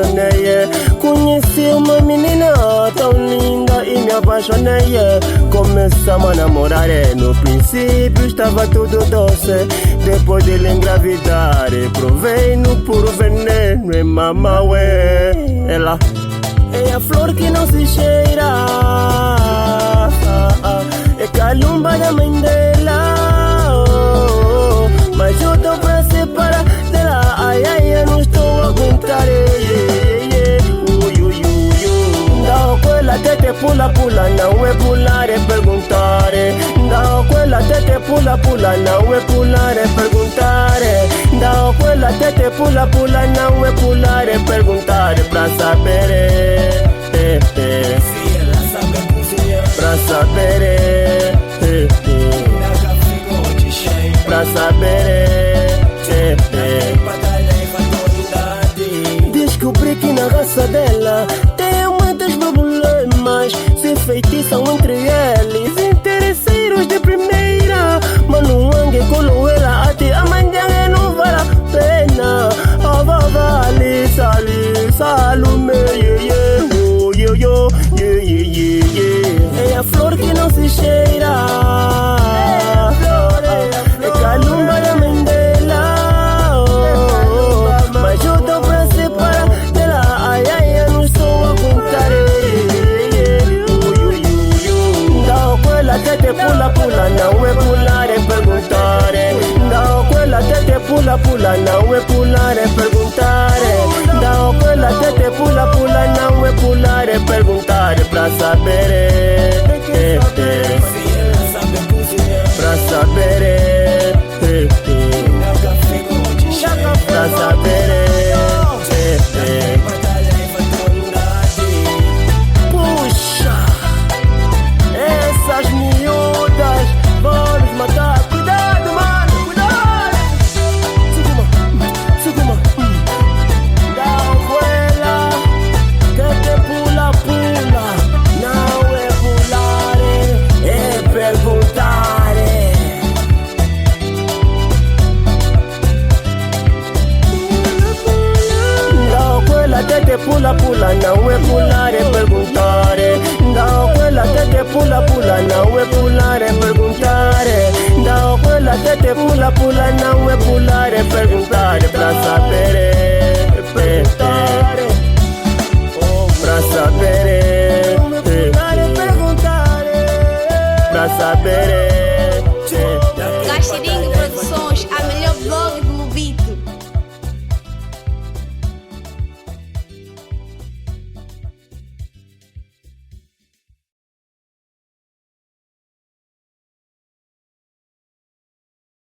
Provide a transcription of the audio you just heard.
apaixonei. Conheci uma menina tão linda e me apaixonei. Começamos a namorar, no princípio estava tudo doce. Depois de lhe engravidar, provei no puro veneno. E mamaué, ela é a flor que não se cheira, é calumba da mãe dela. Mas eu tô pra separar dela. Ai, ai, eu não estou a aguentar. Não, quella tete pula, pula. Não é pular, é perguntar. Não, quella tete pula, pula. Não é pular, é perguntar. Não, quella tete pula, pula. Não é pular, é perguntar. Pra saber, Se ela sabe cozinhar, pra saber, pra saber, batalha e fatalidade. descobri que na raça dela tem muitos problemas. Se feitiçam entre eles, interesseiros de primeira. Mano, angue colo ela até amanhã não vale a pena. A vavali, sali, salume, oh, yo, yo, é a flor que não se cheira, é calumba da mãe dela. Mas eu tô pra separar dela. Ai, ai, eu não estou a contar. Não, quella tete pula, pula. Não é pular, é perguntar. Não, quella tete pula, pula. Não é pular, é perguntar. Não, quella tete pula, pula. Não é pular, é perguntar. Pra saber, Se ela sabe cozinhar, pra saber, nunca ficou de cheio. pra saber. Batalha e fatalidade. Puxa, essas miúdas vão nos matar. Cuidado, mano, cuidado. Segura, não vuela, que te pula, pula. Não é pular, é perguntar. Não, quella tete pula, pula. Não é pular, é perguntar. Não, quella tete pula, pula. Não é pular, é perguntar. Não, quella tete pula, pula. Não é pular, é perguntar. Pra saber, perguntar.